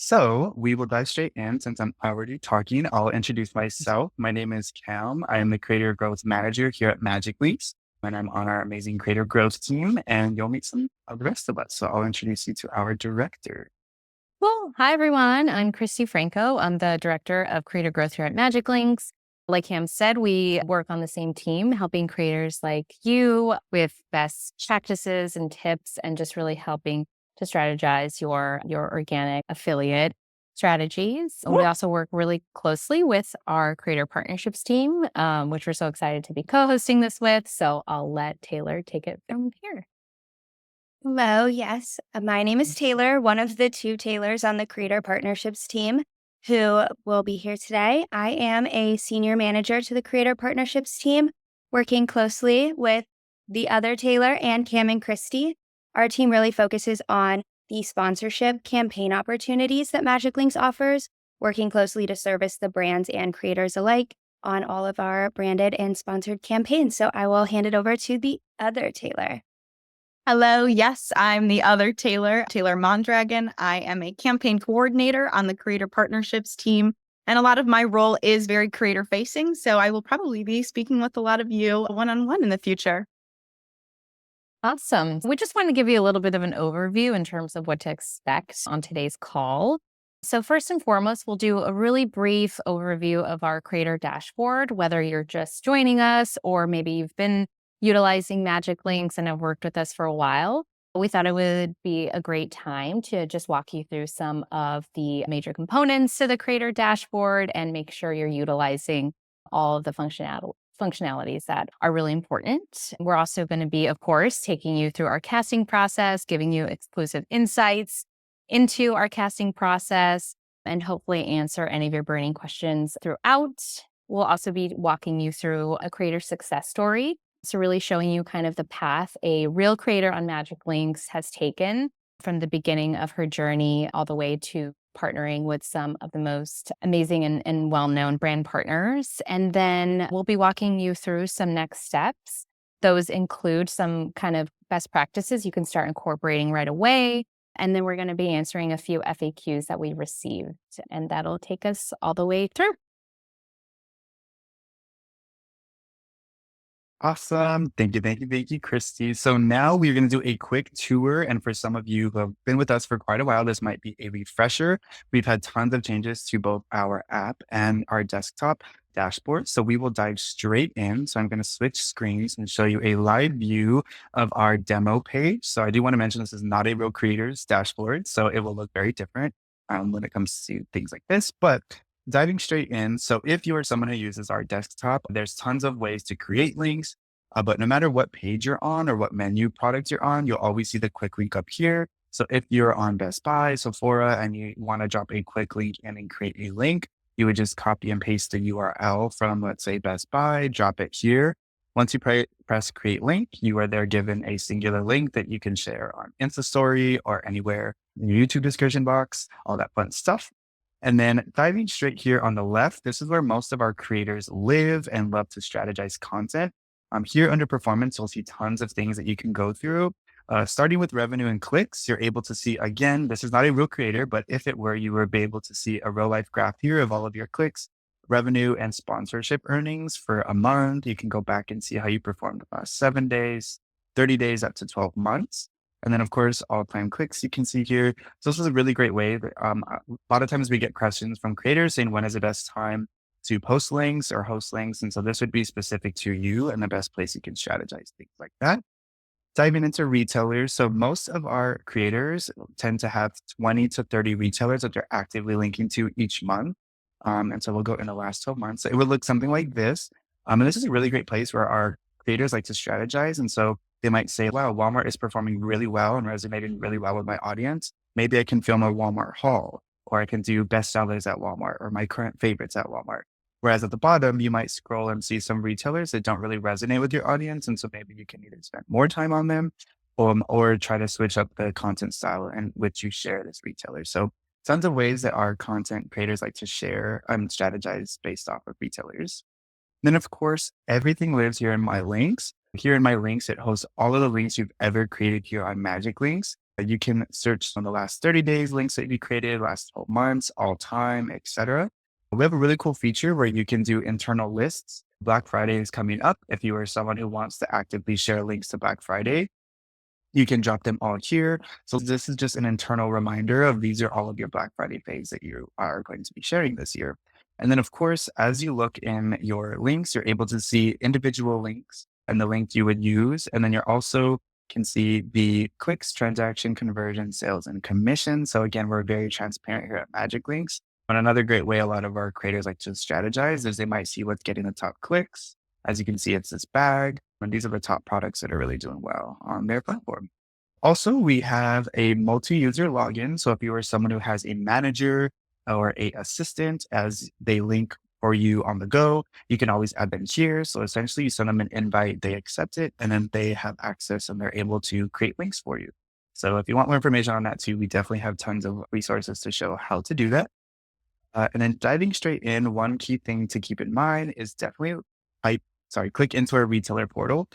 So we will dive straight in since I'm already talking. I'll introduce myself. My name is Cam. I am the Creator Growth Manager here at MagicLinks, and I'm on our amazing Creator Growth team. And you'll meet some of the rest of us. So I'll introduce you to our director. Well, hi everyone. I'm Christy Franco. I'm the director of creator growth here at MagicLinks. Like Cam said, we work on the same team, helping creators like you with best practices and tips, and just really helping to strategize your organic affiliate strategies. And we also work really closely with our creator partnerships team, which we're so excited to be co-hosting this with. So I'll let Taylor take it from here. Hello, yes. My name is Taylor, one of the two Taylors on the Creator Partnerships team who will be here today. I am a senior manager to the Creator Partnerships team, working closely with the other Taylor and Cam and Christy. Our team really focuses on the sponsorship campaign opportunities that Magic Links offers, working closely to service the brands and creators alike on all of our branded and sponsored campaigns. So I will hand it over to the other Taylor. Hello. Yes, I'm the other Taylor, Taylor Mondragon. I am a campaign coordinator on the Creator Partnerships team. And a lot of my role is very creator facing. So I will probably be speaking with a lot of you one-on-one in the future. Awesome. We just want to give you a little bit of an overview in terms of what to expect on today's call. So first and foremost, we'll do a really brief overview of our creator dashboard, whether you're just joining us or maybe you've been utilizing Magic Links and have worked with us for a while. We thought it would be a great time to just walk you through some of the major components to the creator dashboard and make sure you're utilizing all of the functionalities that are really important. We're also going to be, of course, taking you through our casting process, giving you exclusive insights into our casting process, and hopefully answer any of your burning questions throughout. We'll also be walking you through a creator success story. So really showing you kind of the path a real creator on Magic Links has taken from the beginning of her journey all the way to partnering with some of the most amazing and well-known brand partners. And then we'll be walking you through some next steps. Those include some kind of best practices you can start incorporating right away. And then we're going to be answering a few FAQs that we received, and that'll take us all the way through. Awesome. Thank you, Christy. So now we're going to do a quick tour. And for some of you who have been with us for quite a while, this might be a refresher. We've had tons of changes to both our app and our desktop dashboard. So we will dive straight in. So I'm going to switch screens and show you a live view of our demo page. So I do want to mention this is not a real creator's dashboard. So it will look very different when it comes to things like this. But diving straight in. So if you are someone who uses our desktop, there's tons of ways to create links. But no matter what page you're on or what menu product you're on, you'll always see the quick link up here. So if you're on Best Buy, Sephora, and you want to drop a quick link in and create a link, you would just copy and paste the URL from, let's say, Best Buy, drop it here. Once you press create link, you are there given a singular link that you can share on Insta Story or anywhere in your YouTube description box, all that fun stuff. And then diving straight here on the left, this is where most of our creators live and love to strategize content. Here under performance, you'll see tons of things that you can go through. Starting with revenue and clicks, you're able to see, again, this is not a real creator, but if it were, you would be able to see a real life graph here of all of your clicks, revenue and sponsorship earnings for a month. You can go back and see how you performed the last 7 days, 30 days, up to 12 months. And then, of course, all-time clicks you can see here. So this is a really great way. A lot of times we get questions from creators saying, when is the best time to post links or host links? And so this would be specific to you and the best place you can strategize things like that. Diving into retailers. So most of our creators tend to have 20 to 30 retailers that they're actively linking to each month. And so we'll go in the last 12 months. So it would look something like this. And this is a really great place where our creators like to strategize. And so they might say, wow, Walmart is performing really well and resonating really well with my audience. Maybe I can film a Walmart haul, or I can do best sellers at Walmart or my current favorites at Walmart. Whereas at the bottom, you might scroll and see some retailers that don't really resonate with your audience. And so maybe you can either spend more time on them or try to switch up the content style in which you share this retailer. So tons of ways that our content creators like to share and strategize based off of retailers. Then, of course, everything lives here in my links. Here in my links, it hosts all of the links you've ever created here on Magic Links. You can search on the last 30 days links that you created, last 12 months, all time, etc. We have a really cool feature where you can do internal lists. Black Friday is coming up. If you are someone who wants to actively share links to Black Friday, you can drop them all here. So this is just an internal reminder of these are all of your Black Friday pays that you are going to be sharing this year. And then, of course, as you look in your links, you're able to see individual links and the link you would use. And then you're also can see the clicks, transaction conversion, sales, and commission. So again, we're very transparent here at MagicLinks. And another great way a lot of our creators like to strategize is they might see what's getting the top clicks. As you can see, it's this bag. And these are the top products that are really doing well on their platform. Also, we have a multi-user login. So if you are someone who has a manager or a assistant as they link for you on the go, you can always add them here. So essentially you send them an invite, they accept it, and then they have access and they're able to create links for you. So if you want more information on that too, we definitely have tons of resources to show how to do that. And then diving straight in, one key thing to keep in mind is definitely click into our retailer portal.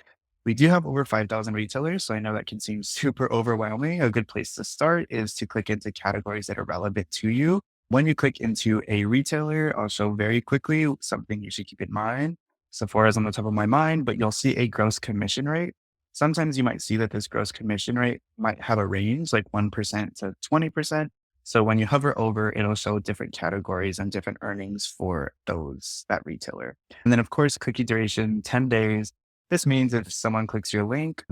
We do have over 5,000 retailers, so I know that can seem super overwhelming. A good place to start is to click into categories that are relevant to you. When you click into a retailer, I'll show very quickly something you should keep in mind. Sephora is on the top of my mind, but you'll see a gross commission rate. Sometimes you might see that this gross commission rate might have a range like 1% to 20%. So when you hover over, it'll show different categories and different earnings for that retailer. And then of course, cookie duration, 10 days. This means if someone clicks your link,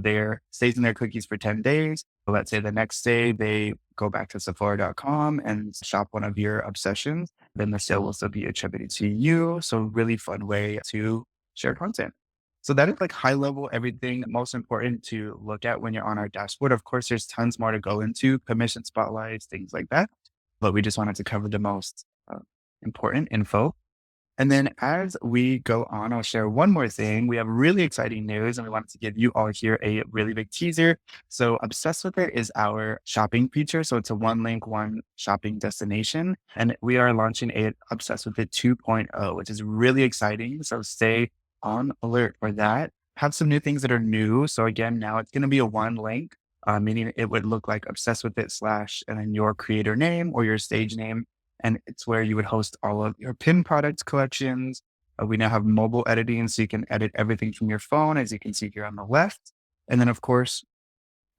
stays in their cookies for 10 days. So let's say the next day they go back to Sephora.com and shop one of your obsessions, then the sale will still be attributed to you. So really fun way to share content. So that is like high level, everything most important to look at when you're on our dashboard. Of course, there's tons more to go into, commission spotlights, things like that. But we just wanted to cover the most important info. And then as we go on, I'll share one more thing. We have really exciting news and we wanted to give you all here a really big teaser. So Obsessed With It is our shopping feature. So it's a one link, one shopping destination. And we are launching a Obsessed With It 2.0, which is really exciting. So stay on alert for that. Have some new things that are new. So again, now it's going to be a one link, meaning it would look like Obsessed With It / and then your creator name or your stage name. And it's where you would host all of your pin products collections. We now have mobile editing, so you can edit everything from your phone, as you can see here on the left. And then, of course,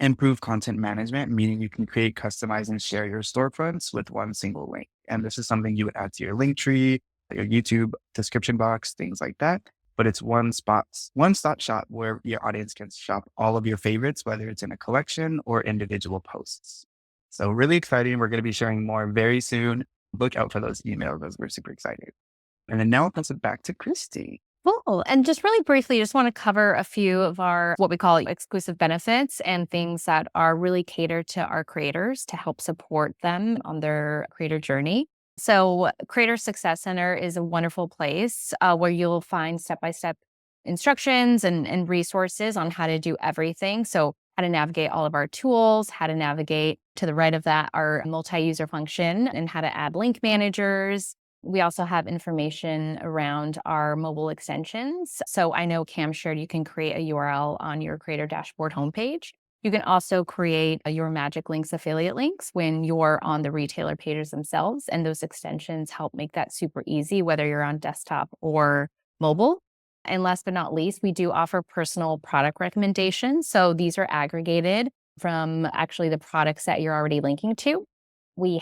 improve content management, meaning you can create, customize, and share your storefronts with one single link. And this is something you would add to your link tree, your YouTube description box, things like that. But it's one-stop shop where your audience can shop all of your favorites, whether it's in a collection or individual posts. So really exciting. We're going to be sharing more very soon. Look out for those emails as we're super excited. And then now I'll pass it back to Christy. Cool. And just really briefly, just want to cover a few of our what we call exclusive benefits and things that are really catered to our creators to help support them on their creator journey. So Creator Success Center is a wonderful place where you'll find step-by-step instructions and resources on how to do everything. So how to navigate all of our tools, how to navigate to the right of that, our multi-user function, and how to add link managers. We also have information around our mobile extensions. So I know Cam shared you can create a URL on your creator dashboard homepage. You can also create your MagicLinks affiliate links when you're on the retailer pages themselves. And those extensions help make that super easy, whether you're on desktop or mobile. And last but not least, we do offer personal product recommendations. So these are aggregated from actually the products that you're already linking to. We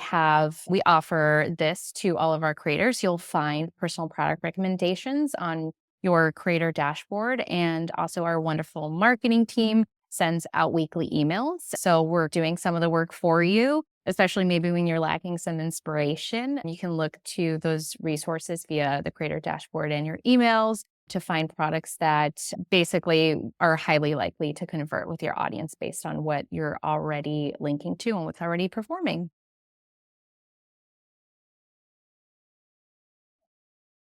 offer this to all of our creators. You'll find personal product recommendations on your creator dashboard, and also our wonderful marketing team sends out weekly emails. So we're doing some of the work for you, especially maybe when you're lacking some inspiration. You can look to those resources via the creator dashboard and your emails to find products that basically are highly likely to convert with your audience based on what you're already linking to and what's already performing.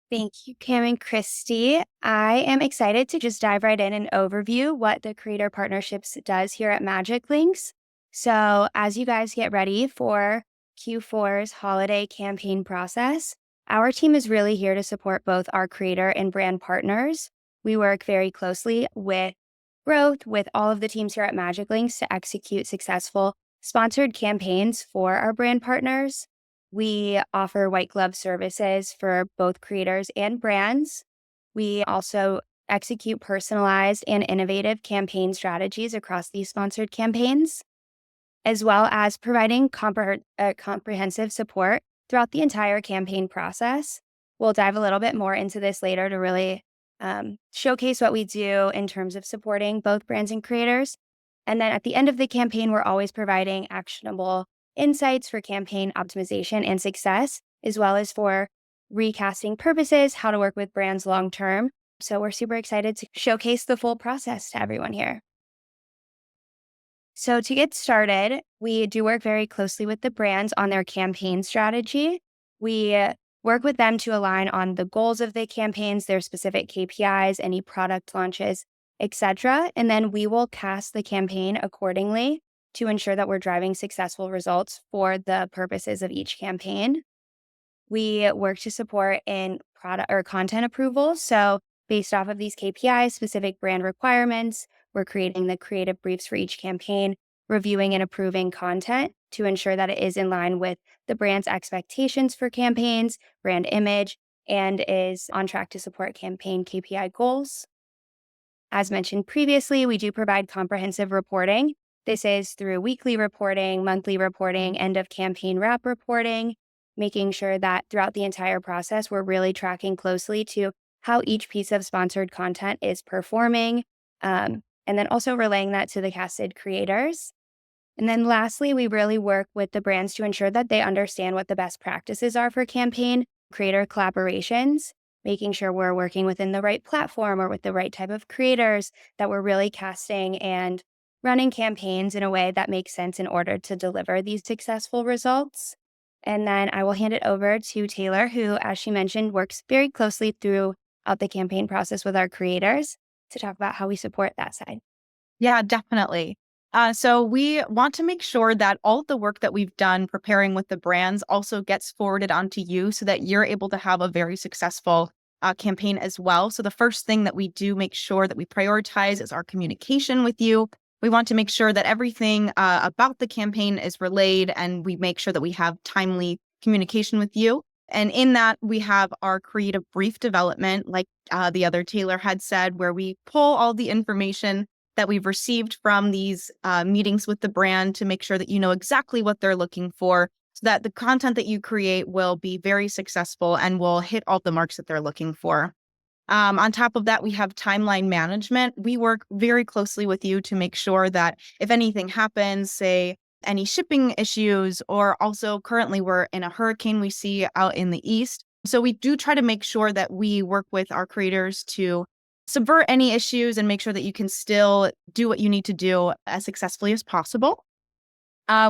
Thank you, Cam and Christy. I am excited to just dive right in and overview what the Creator Partnerships does here at MagicLinks. So as you guys get ready for Q4's holiday campaign process, our team is really here to support both our creator and brand partners. We work very closely with growth with all of the teams here at MagicLinks to execute successful sponsored campaigns for our brand partners. We offer white glove services for both creators and brands. We also execute personalized and innovative campaign strategies across these sponsored campaigns, as well as providing comprehensive support throughout the entire campaign process. We'll dive a little bit more into this later to really showcase what we do in terms of supporting both brands and creators. And then at the end of the campaign, we're always providing actionable insights for campaign optimization and success, as well as for recasting purposes, how to work with brands long term. So we're super excited to showcase the full process to everyone here. So to get started, we do work very closely with the brands on their campaign strategy. We work with them to align on the goals of the campaigns, their specific KPIs, any product launches, etc. And then we will cast the campaign accordingly to ensure that we're driving successful results for the purposes of each campaign. We work to support in product or content approvals. So based off of these KPIs, specific brand requirements, we're creating the creative briefs for each campaign, reviewing and approving content to ensure that it is in line with the brand's expectations for campaigns, brand image, and is on track to support campaign KPI goals. As mentioned previously, we do provide comprehensive reporting. This is through weekly reporting, monthly reporting, end of campaign wrap reporting, making sure that throughout the entire process, we're really tracking closely to how each piece of sponsored content is performing, and then also relaying that to the casted creators. And then lastly, we really work with the brands to ensure that they understand what the best practices are for campaign creator collaborations, making sure we're working within the right platform or with the right type of creators, that we're really casting and running campaigns in a way that makes sense in order to deliver these successful results. And then I will hand it over to Taylor, who, as she mentioned, works very closely throughout the campaign process with our creators to talk about how we support that side. Yeah, definitely. So we want to make sure that all of the work that we've done preparing with the brands also gets forwarded onto you so that you're able to have a very successful campaign as well. So the first thing that we do make sure that we prioritize is our communication with you. We want to make sure that everything about the campaign is relayed, and we make sure that we have timely communication with you. And in that, we have our creative brief development, like the other Taylor had said, where we pull all the information that we've received from these meetings with the brand to make sure that you know exactly what they're looking for, so that the content that you create will be very successful and will hit all the marks that they're looking for. On top of that, we have timeline management. We work very closely with you to make sure that if anything happens, say any shipping issues, or also currently we're in a hurricane we see out in the east. So we do try to make sure that we work with our creators to subvert any issues and make sure that you can still do what you need to do as successfully as possible.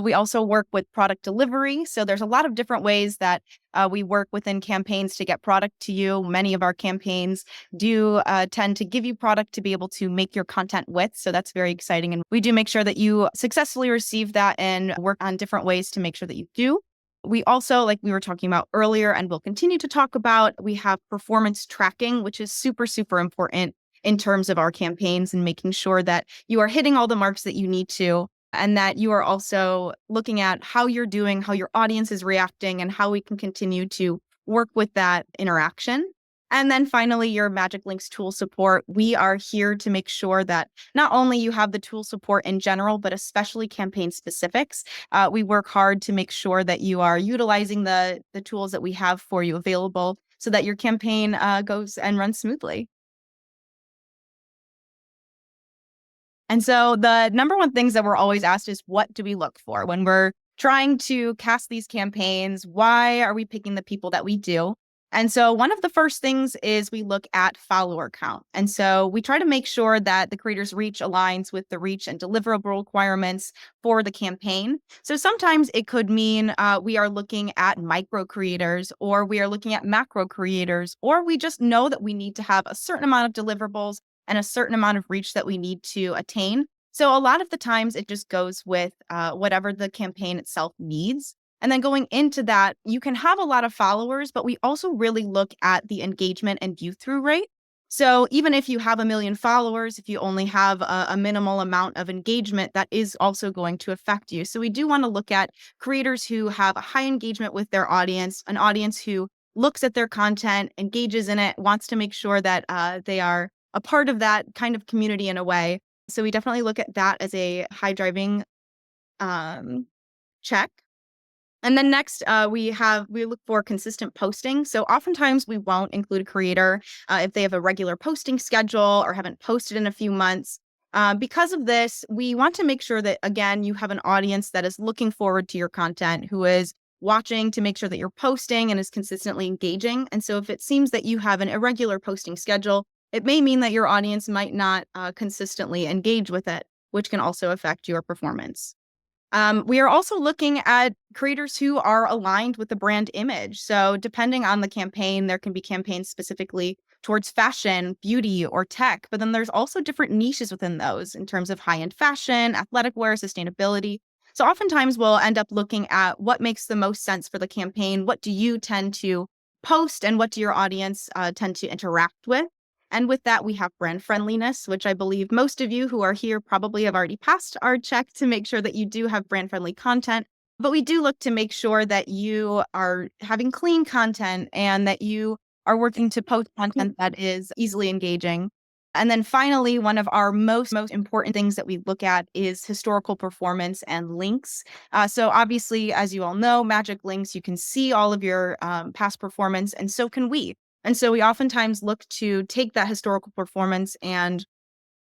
We also work with product delivery. So there's a lot of different ways that we work within campaigns to get product to you. Many of our campaigns do tend to give you product to be able to make your content with. So that's very exciting. And we do make sure that you successfully receive that and work on different ways to make sure that you do. We also, like we were talking about earlier, and we'll continue to talk about, we have performance tracking, which is super, super important in terms of our campaigns and making sure that you are hitting all the marks that you need to, and that you are also looking at how you're doing, how your audience is reacting, and how we can continue to work with that interaction. And then finally, your MagicLinks tool support. We are here to make sure that not only you have the tool support in general, but especially campaign specifics. We work hard to make sure that you are utilizing the tools that we have for you available so that your campaign goes and runs smoothly. And so the number one things that we're always asked is, what do we look for when we're trying to cast these campaigns? Why are we picking the people that we do? And so one of the first things is we look at follower count. And so we try to make sure that the creator's reach aligns with the reach and deliverable requirements for the campaign. So sometimes it could mean we are looking at micro creators, or we are looking at macro creators, or we just know that we need to have a certain amount of deliverables and a certain amount of reach that we need to attain. So a lot of the times it just goes with whatever the campaign itself needs. And then going into that, you can have a lot of followers, but we also really look at the engagement and view through rate. So even if you have 1 million followers, if you only have a minimal amount of engagement, that is also going to affect you. So we do want to look at creators who have a high engagement with their audience, an audience who looks at their content, engages in it, wants to make sure that they are a part of that kind of community in a way. So we definitely look at that as a high driving check. And then next, we look for consistent posting. So oftentimes we won't include a creator if they have a regular posting schedule or haven't posted in a few months. Because of this, we want to make sure that, again, you have an audience that is looking forward to your content, who is watching to make sure that you're posting and is consistently engaging. And so if it seems that you have an irregular posting schedule, it may mean that your audience might not consistently engage with it, which can also affect your performance. We are also looking at creators who are aligned with the brand image. So depending on the campaign, there can be campaigns specifically towards fashion, beauty, or tech. But then there's also different niches within those in terms of high-end fashion, athletic wear, sustainability. So oftentimes we'll end up looking at what makes the most sense for the campaign. What do you tend to post and what do your audience tend to interact with? And with that, we have brand friendliness, which I believe most of you who are here probably have already passed our check to make sure that you do have brand friendly content. But we do look to make sure that you are having clean content and that you are working to post content that is easily engaging. And then finally, one of our most important things that we look at is historical performance and links. So obviously, as you all know, MagicLinks, you can see all of your past performance, and so can we. And so we oftentimes look to take that historical performance and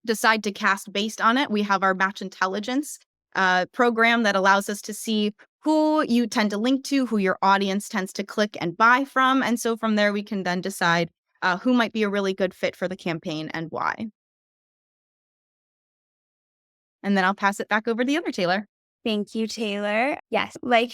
decide to cast based on it. We have our match intelligence program that allows us to see who you tend to link to, who your audience tends to click and buy from. And so from there, we can then decide who might be a really good fit for the campaign and why. And then I'll pass it back over to the other Taylor. Thank you, Taylor. Yes, like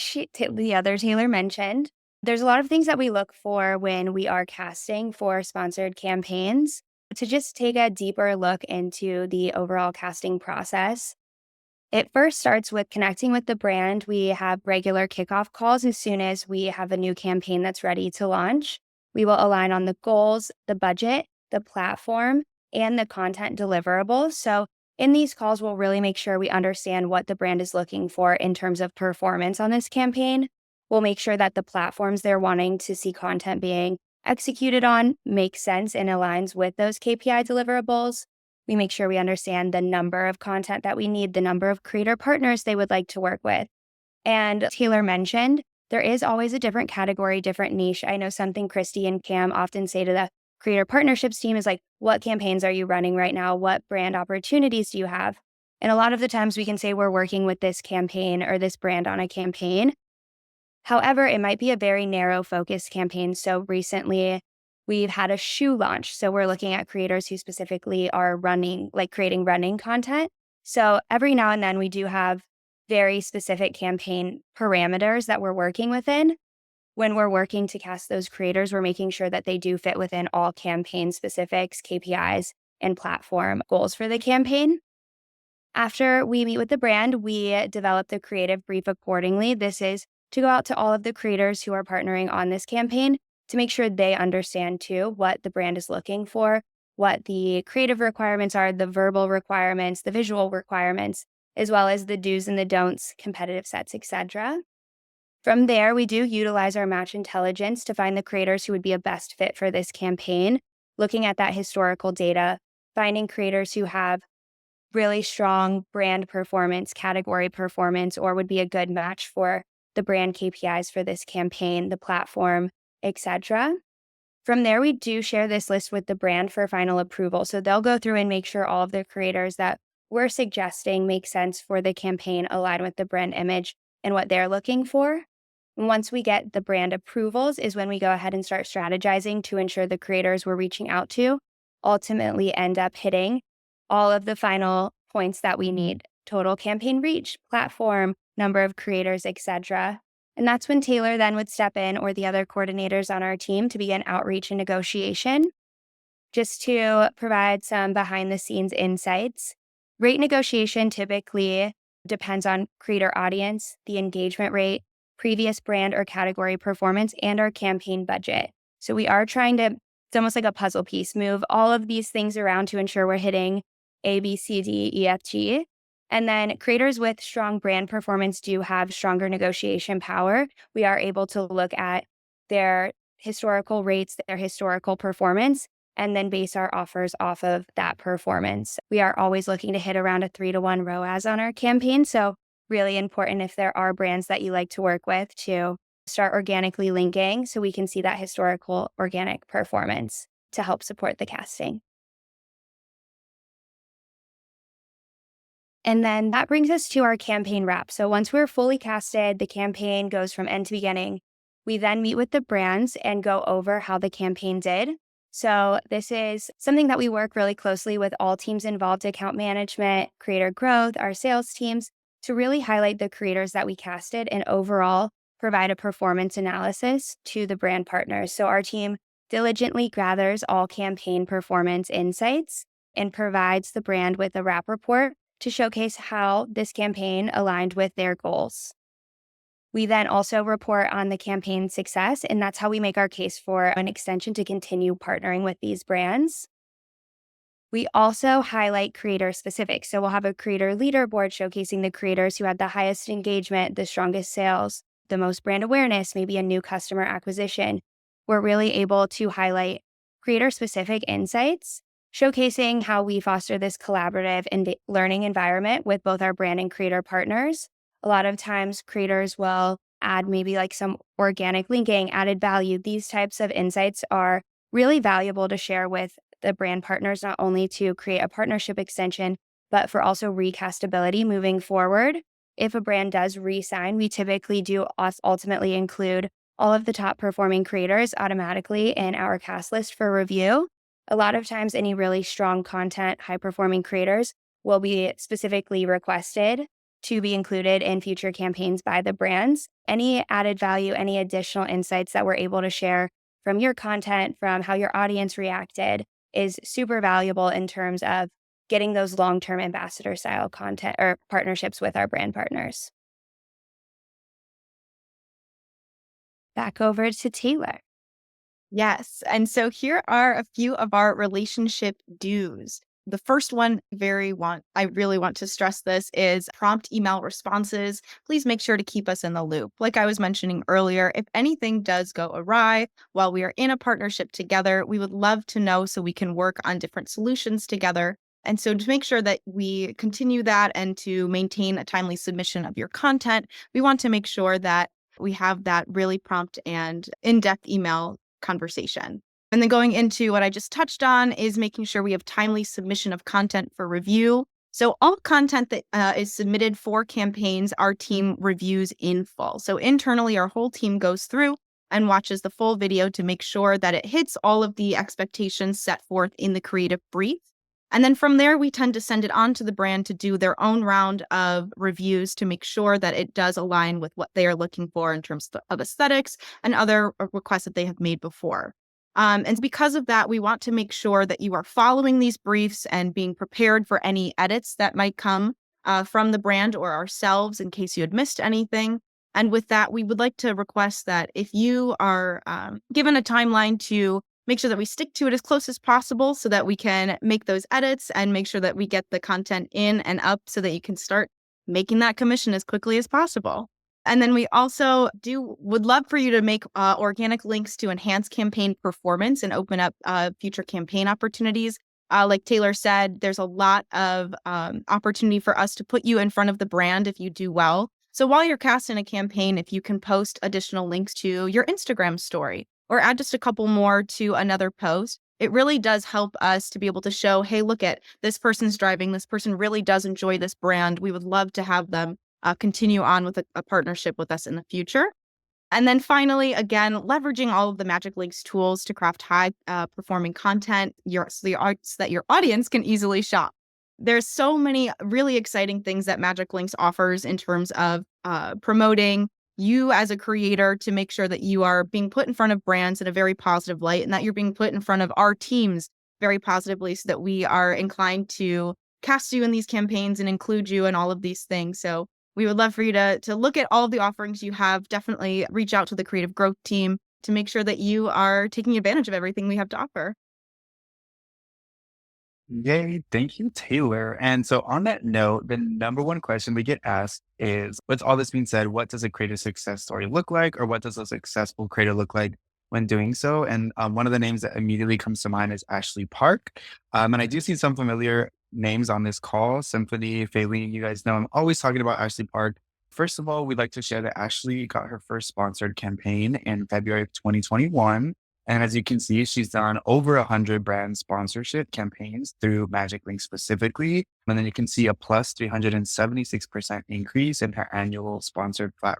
the other Taylor mentioned, there's a lot of things that we look for when we are casting for sponsored campaigns. To just take a deeper look into the overall casting process, it first starts with connecting with the brand. We have regular kickoff calls as soon as we have a new campaign that's ready to launch. We will align on the goals, the budget, the platform, and the content deliverables. So in these calls, we'll really make sure we understand what the brand is looking for in terms of performance on this campaign. We'll make sure that the platforms they're wanting to see content being executed on make sense and aligns with those KPI deliverables. We make sure we understand the number of content that we need, the number of creator partners they would like to work with. And Taylor mentioned, there is always a different category, different niche. I know something Christy and Cam often say to the creator partnerships team is like, what campaigns are you running right now? What brand opportunities do you have? And a lot of the times we can say we're working with this campaign or this brand on a campaign. However, it might be a very narrow focused campaign. So recently we've had a shoe launch. So we're looking at creators who specifically are creating running content. So every now and then we do have very specific campaign parameters that we're working within. When we're working to cast those creators, we're making sure that they do fit within all campaign specifics, KPIs, and platform goals for the campaign. After we meet with the brand, we develop the creative brief accordingly. This is to go out to all of the creators who are partnering on this campaign to make sure they understand too what the brand is looking for, what the creative requirements are, the verbal requirements, the visual requirements, as well as the do's and the don'ts, competitive sets, etc. From there, we do utilize our match intelligence to find the creators who would be a best fit for this campaign, looking at that historical data, finding creators who have really strong brand performance, category performance, or would be a good match for the brand KPIs for this campaign, the platform, etc. From there, we do share this list with the brand for final approval. So they'll go through and make sure all of the creators that we're suggesting make sense for the campaign, align with the brand image and what they're looking for. And once we get the brand approvals is when we go ahead and start strategizing to ensure the creators we're reaching out to ultimately end up hitting all of the final points that we need: total campaign reach, platform, number of creators, etc. And that's when Taylor then would step in, or the other coordinators on our team, to begin outreach and negotiation. Just to provide some behind the scenes insights, rate negotiation typically depends on creator audience, the engagement rate, previous brand or category performance, and our campaign budget. So we are trying to It's almost like a puzzle piece. Move all of these things around to ensure we're hitting A, B, C, D, E, F, G. And then creators with strong brand performance do have stronger negotiation power. We are able to look at their historical rates, their historical performance, and then base our offers off of that performance. We are always looking to hit around a 3-to-1 ROAS on our campaign. So really important if there are brands that you like to work with to start organically linking so we can see that historical organic performance to help support the casting. And then that brings us to our campaign wrap. So once we're fully casted, the campaign goes from end to beginning. We then meet with the brands and go over how the campaign did. So this is something that we work really closely with all teams involved, account management, creator growth, our sales teams, to really highlight the creators that we casted and overall provide a performance analysis to the brand partners. So our team diligently gathers all campaign performance insights and provides the brand with a wrap report to showcase how this campaign aligned with their goals. We then also report on the campaign success, and that's how we make our case for an extension to continue partnering with these brands. We also highlight creator specifics. So we'll have a creator leaderboard showcasing the creators who had the highest engagement, the strongest sales, the most brand awareness, maybe a new customer acquisition. We're really able to highlight creator specific insights, showcasing how we foster this collaborative and learning environment with both our brand and creator partners. A lot of times creators will add maybe like some organic linking, added value. These types of insights are really valuable to share with the brand partners, not only to create a partnership extension, but for also recastability moving forward. If a brand does re-sign, we typically do ultimately include all of the top performing creators automatically in our cast list for review. A lot of times, any really strong content, high performing creators will be specifically requested to be included in future campaigns by the brands. Any added value, any additional insights that we're able to share from your content, from how your audience reacted, is super valuable in terms of getting those long-term ambassador style content or partnerships with our brand partners. Back over to Taylor. Yes. And so here are a few of our relationship do's. The first one, I really want to stress this, is prompt email responses. Please make sure to keep us in the loop. Like I was mentioning earlier, if anything does go awry while we are in a partnership together, we would love to know so we can work on different solutions together. And so to make sure that we continue that and to maintain a timely submission of your content, we want to make sure that we have that really prompt and in-depth email conversation. And then going into what I just touched on is making sure we have timely submission of content for review. So all content that is submitted for campaigns, our team reviews in full. So internally, our whole team goes through and watches the full video to make sure that it hits all of the expectations set forth in the creative brief. And then from there, we tend to send it on to the brand to do their own round of reviews to make sure that it does align with what they are looking for in terms of aesthetics and other requests that they have made before. And because of that, we want to make sure that you are following these briefs and being prepared for any edits that might come from the brand or ourselves in case you had missed anything. And with that, we would like to request that if you are given a timeline to make sure that we stick to it as close as possible so that we can make those edits and make sure that we get the content in and up so that you can start making that commission as quickly as possible. And then we also would love for you to make organic links to enhance campaign performance and open up future campaign opportunities. Like Taylor said, there's a lot of opportunity for us to put you in front of the brand if you do well. So while you're casting a campaign, if you can post additional links to your Instagram story or add just a couple more to another post, it really does help us to be able to show, hey, look at this person's driving. This person really does enjoy this brand. We would love to have them continue on with a partnership with us in the future. And then finally, again, leveraging all of the MagicLinks tools to craft high performing content so that your audience can easily shop. There's so many really exciting things that MagicLinks offers in terms of promoting you as a creator to make sure that you are being put in front of brands in a very positive light and that you're being put in front of our teams very positively so that we are inclined to cast you in these campaigns and include you in all of these things. So we would love for you to look at all of the offerings you have. Definitely reach out to the creative growth team to make sure that you are taking advantage of everything we have to offer. Yay. Thank you, Taylor. And so on that note, the number one question we get asked is, with all this being said, what does a creator success story look like? Or what does a successful creator look like when doing so? And one of the names that immediately comes to mind is Ashley Park. And I do see some familiar names on this call. Symphony, Faylene, you guys know I'm always talking about Ashley Park. First of all, we'd like to share that Ashley got her first sponsored campaign in February of 2021. And as you can see, she's done over 100 brand sponsorship campaigns through MagicLinks specifically. And then you can see a plus 376% increase in her annual sponsored flat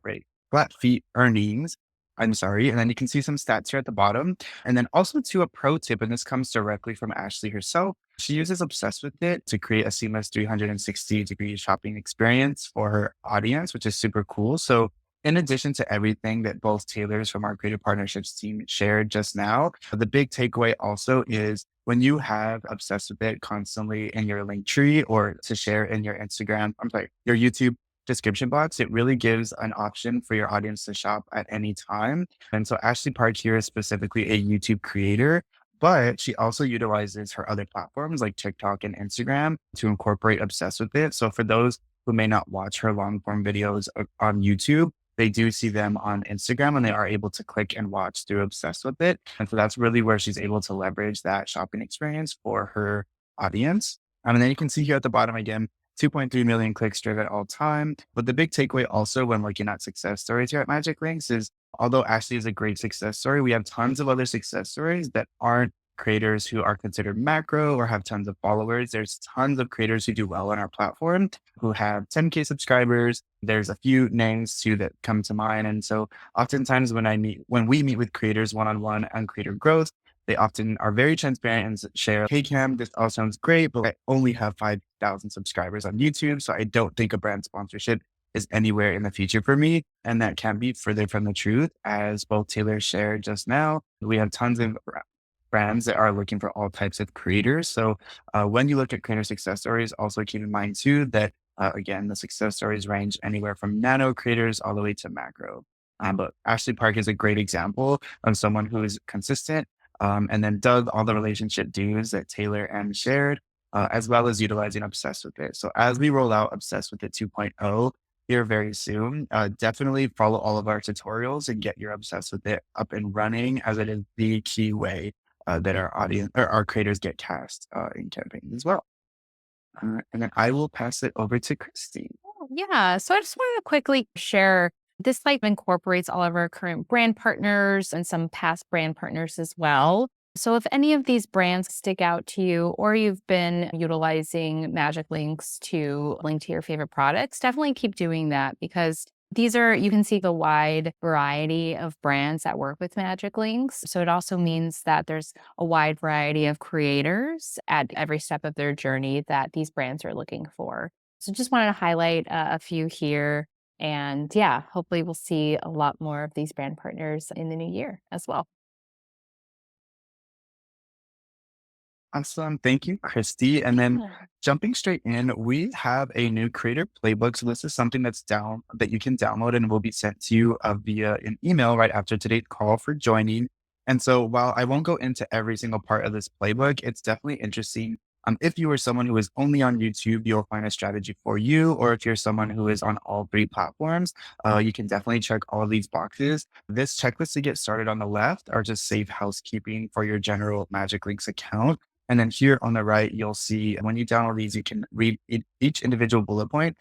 fee earnings. I'm sorry. And then you can see some stats here at the bottom. And then also to a pro tip, and this comes directly from Ashley herself. She uses Obsessed with It to create a seamless 360-degree shopping experience for her audience, which is super cool. So in addition to everything that both Taylors from our creative partnerships team shared just now, the big takeaway also is when you have Obsessed with It constantly in your link tree or to share in your your YouTube description box, it really gives an option for your audience to shop at any time. And so Ashley Park here is specifically a YouTube creator, but she also utilizes her other platforms like TikTok and Instagram to incorporate Obsessed with It. So for those who may not watch her long form videos on YouTube, they do see them on Instagram and they are able to click and watch through Obsessed with It. And so that's really where she's able to leverage that shopping experience for her audience. And then you can see here at the bottom again, 2.3 million clicks driven all time. But the big takeaway also when looking at success stories here at Magic Links is although Ashley is a great success story, we have tons of other success stories that aren't creators who are considered macro or have tons of followers. There's tons of creators who do well on our platform who have 10K subscribers. There's a few names too that come to mind. And so oftentimes when we meet with creators one-on-one on creator growth, they often are very transparent and share, hey Cam, this all sounds great, but I only have 5,000 subscribers on YouTube. So I don't think a brand sponsorship is anywhere in the future for me. And that can't be further from the truth. As both Taylor shared just now, we have tons of brands that are looking for all types of creators. So when you look at creator success stories, also keep in mind too that again, the success stories range anywhere from nano creators all the way to macro. But Ashley Park is a great example of someone who is consistent and then dug all the relationship dues that Taylor and shared, as well as utilizing Obsessed with It. So as we roll out Obsessed with It 2.0 here very soon, definitely follow all of our tutorials and get your Obsessed with It up and running, as it is the key way that our audience or our creators get cast in campaigns as well. And then I will pass it over to Christy. Yeah. So I just wanted to quickly share this incorporates all of our current brand partners and some past brand partners as well. So if any of these brands stick out to you or you've been utilizing Magic Links to link to your favorite products, definitely keep doing that because you can see the wide variety of brands that work with Magic Links. So it also means that there's a wide variety of creators at every step of their journey that these brands are looking for. So just wanted to highlight a few here. And yeah, hopefully we'll see a lot more of these brand partners in the new year as well. Awesome. Thank you, Christy. And then Yeah. jumping straight in, we have a new creator playbook. So this is something that you can download and will be sent to you via an email right after today's call for joining. And so while I won't go into every single part of this playbook, it's definitely interesting. If you are someone who is only on YouTube, you'll find a strategy for you. Or if you're someone who is on all three platforms, you can definitely check all of these boxes. This checklist to get started on the left are just safe housekeeping for your general Magic Links account. And then here on the right, you'll see when you download these, you can read each individual bullet point.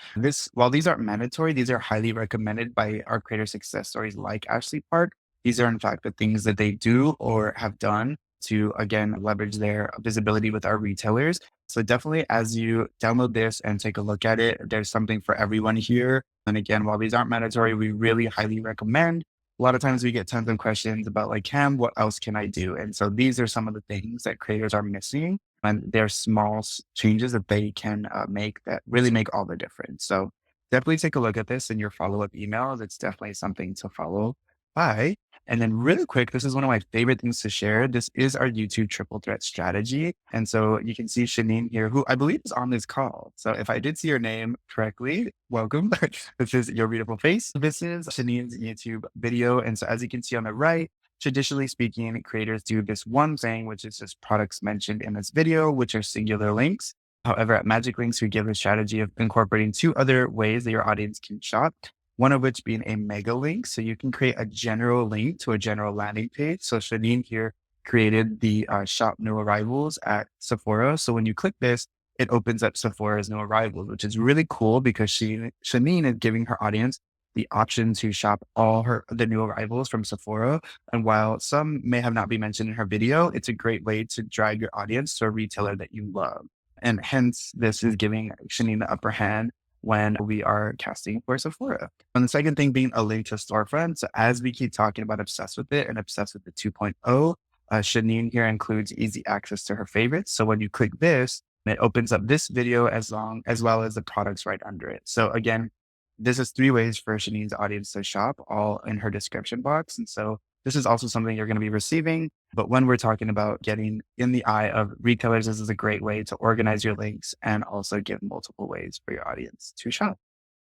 While these aren't mandatory, these are highly recommended by our creator success stories like Ashley Park. These are in fact the things that they do or have done to, again, leverage their visibility with our retailers. So definitely as you download this and take a look at it, there's something for everyone here. And again, while these aren't mandatory, we really highly recommend. A lot of times we get tons of questions about like, Cam, what else can I do? And so these are some of the things that creators are missing. And they're small changes that they can make that really make all the difference. So definitely take a look at this in your follow-up emails. It's definitely something to follow by. And then really quick, this is one of my favorite things to share. This is our YouTube triple threat strategy. And so you can see Shanine here, who I believe is on this call. So if I did see your name correctly, welcome. This is your beautiful face. This is Shanine's YouTube video. And so as you can see on the right, traditionally speaking, creators do this one thing, which is just products mentioned in this video, which are singular links. However, at MagicLinks, we give a strategy of incorporating two other ways that your audience can shop, one of which being a mega link. So you can create a general link to a general landing page. So Shadeen here created the shop new arrivals at Sephora. So when you click this, it opens up Sephora's new arrivals, which is really cool because Shanine is giving her audience the option to shop all the new arrivals from Sephora. And while some may have not been mentioned in her video, it's a great way to drive your audience to a retailer that you love. And hence, this is giving Shanine the upper hand when we are casting for Sephora. And the second thing being a link to storefront. So as we keep talking about obsessed with it and obsessed with the 2.0, Shanine here includes easy access to her favorites. So when you click this, it opens up this video as well as the products right under it. So again, this is three ways for Shanine's audience to shop, all in her description box. And so this is also something you're going to be receiving. But when we're talking about getting in the eye of retailers, this is a great way to organize your links and also give multiple ways for your audience to shop.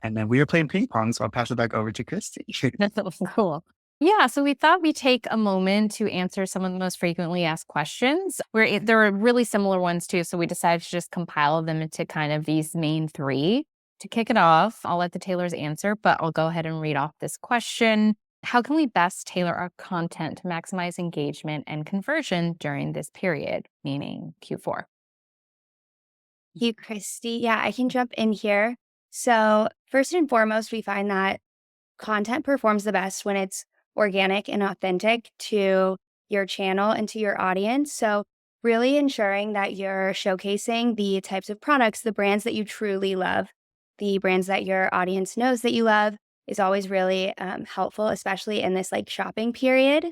And then we were playing ping pong, so I'll pass it back over to Christy. That's cool. Yeah, so we thought we'd take a moment to answer some of the most frequently asked questions. There are really similar ones too, so we decided to just compile them into kind of these main three. To kick it off, I'll let the tailors answer, but I'll go ahead and read off this question. How can we best tailor our content to maximize engagement and conversion during this period, meaning Q4? You, Christy. Yeah, I can jump in here. So first and foremost, we find that content performs the best when it's organic and authentic to your channel and to your audience. So really ensuring that you're showcasing the types of products, the brands that you truly love, the brands that your audience knows that you love is always really helpful, especially in this like shopping period.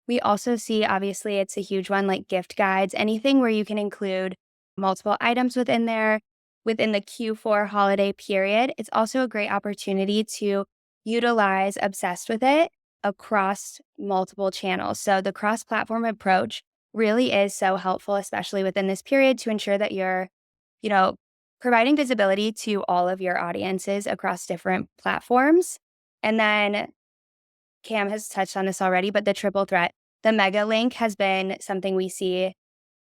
We also see, obviously, it's a huge one, like gift guides, anything where you can include multiple items within there within the Q4 holiday period. It's also a great opportunity to utilize Obsessed with It across multiple channels. So the cross-platform approach really is so helpful, especially within this period, to ensure that you're, providing visibility to all of your audiences across different platforms. And then Cam has touched on this already, but the triple threat, the mega link has been something we see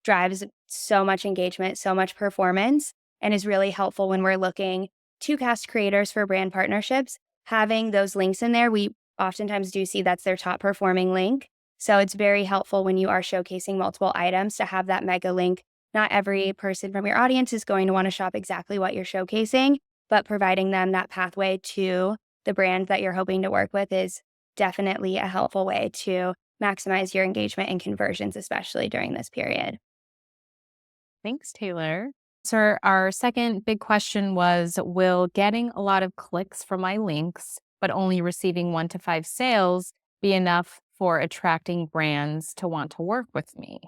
drives so much engagement, so much performance, and is really helpful when we're looking to cast creators for brand partnerships. Having those links in there, we oftentimes do see that's their top performing link. So it's very helpful when you are showcasing multiple items to have that mega link. Not every person from your audience is going to want to shop exactly what you're showcasing, but providing them that pathway to the brand that you're hoping to work with is definitely a helpful way to maximize your engagement and conversions, especially during this period. Thanks, Taylor. So our second big question was, will getting a lot of clicks from my links, but only receiving 1 to 5 sales be enough for attracting brands to want to work with me?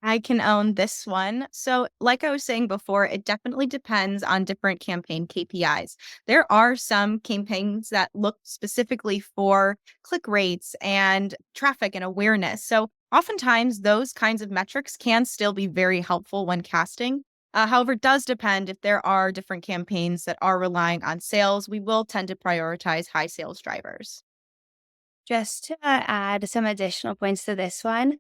I can own this one. So, like I was saying before, it definitely depends on different campaign KPIs. There are some campaigns that look specifically for click rates and traffic and awareness. So, oftentimes, those kinds of metrics can still be very helpful when casting. However, it does depend if there are different campaigns that are relying on sales. We will tend to prioritize high sales drivers. Just to add some additional points to this one,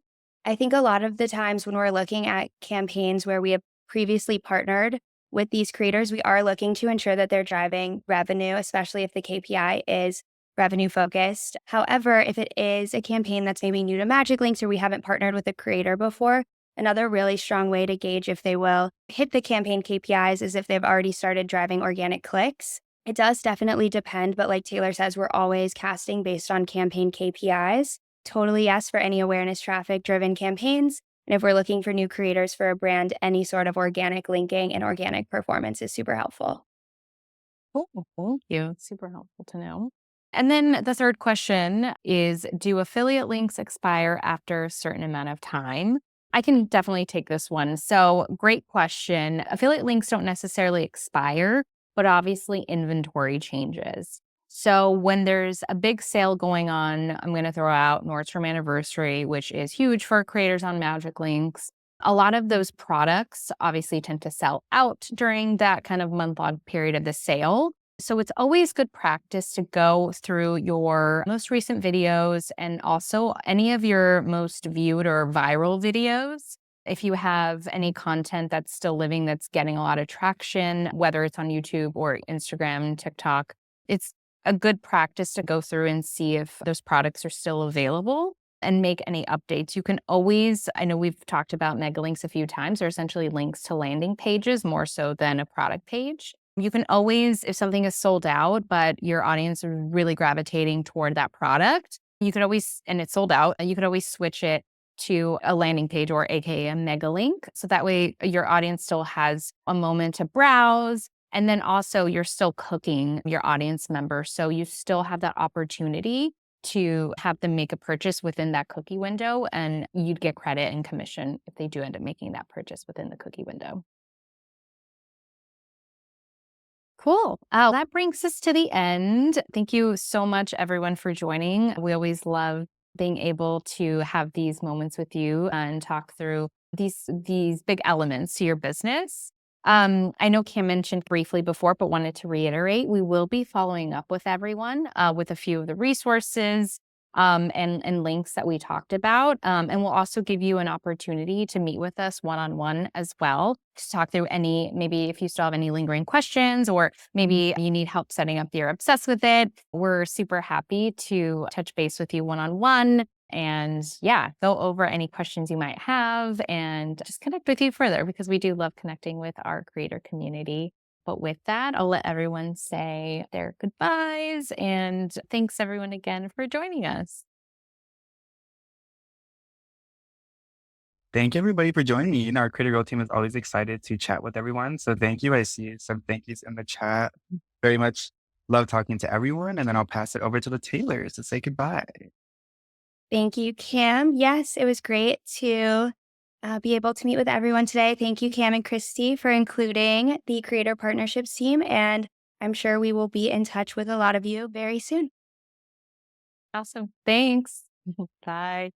I think a lot of the times when we're looking at campaigns where we have previously partnered with these creators, we are looking to ensure that they're driving revenue, especially if the KPI is revenue focused. However, if it is a campaign that's maybe new to MagicLinks or we haven't partnered with a creator before, another really strong way to gauge if they will hit the campaign KPIs is if they've already started driving organic clicks. It does definitely depend, but like Taylor says, we're always casting based on campaign KPIs. Totally yes for any awareness traffic driven campaigns. And if we're looking for new creators for a brand, any sort of organic linking and organic performance is super helpful. Cool. Thank you. It's super helpful to know. And then the third question is, do affiliate links expire after a certain amount of time? I can definitely take this one. So great question. Affiliate links don't necessarily expire, but obviously inventory changes. So when there's a big sale going on, I'm going to throw out Nordstrom Anniversary, which is huge for creators on MagicLinks. A lot of those products obviously tend to sell out during that kind of month-long period of the sale. So it's always good practice to go through your most recent videos and also any of your most viewed or viral videos. If you have any content that's still living, that's getting a lot of traction, whether it's on YouTube or Instagram, TikTok, it's a good practice to go through and see if those products are still available and make any updates. You can always, I know we've talked about mega links a few times, they're essentially links to landing pages more so than a product page. You can always, if something is sold out, but your audience is really gravitating toward that product, you could always, and it's sold out, you could always switch it to a landing page or AKA a mega link. So that way your audience still has a moment to browse. And then also you're still cooking your audience member. So you still have that opportunity to have them make a purchase within that cookie window, and you'd get credit and commission if they do end up making that purchase within the cookie window. Cool. That brings us to the end. Thank you so much, everyone, for joining. We always love being able to have these moments with you and talk through these big elements to your business. I know Kim mentioned briefly before, but wanted to reiterate, we will be following up with everyone with a few of the resources and links that we talked about. And we'll also give you an opportunity to meet with us one-on-one as well to talk through any, maybe if you still have any lingering questions, or maybe you need help setting up you're obsessed with it. We're super happy to touch base with you one-on-one and yeah, go over any questions you might have and just connect with you further, because we do love connecting with our creator community. But with that, I'll let everyone say their goodbyes, and thanks everyone again for joining us. Thank you everybody for joining me. Our Creator Girl team is always excited to chat with everyone. So thank you. I see some thank yous in the chat. Very much love talking to everyone. And then I'll pass it over to the Taylors to say goodbye. Thank you, Cam. Yes, it was great to be able to meet with everyone today. Thank you, Cam and Christy, for including the Creator Partnerships team. And I'm sure we will be in touch with a lot of you very soon. Awesome. Thanks. Bye.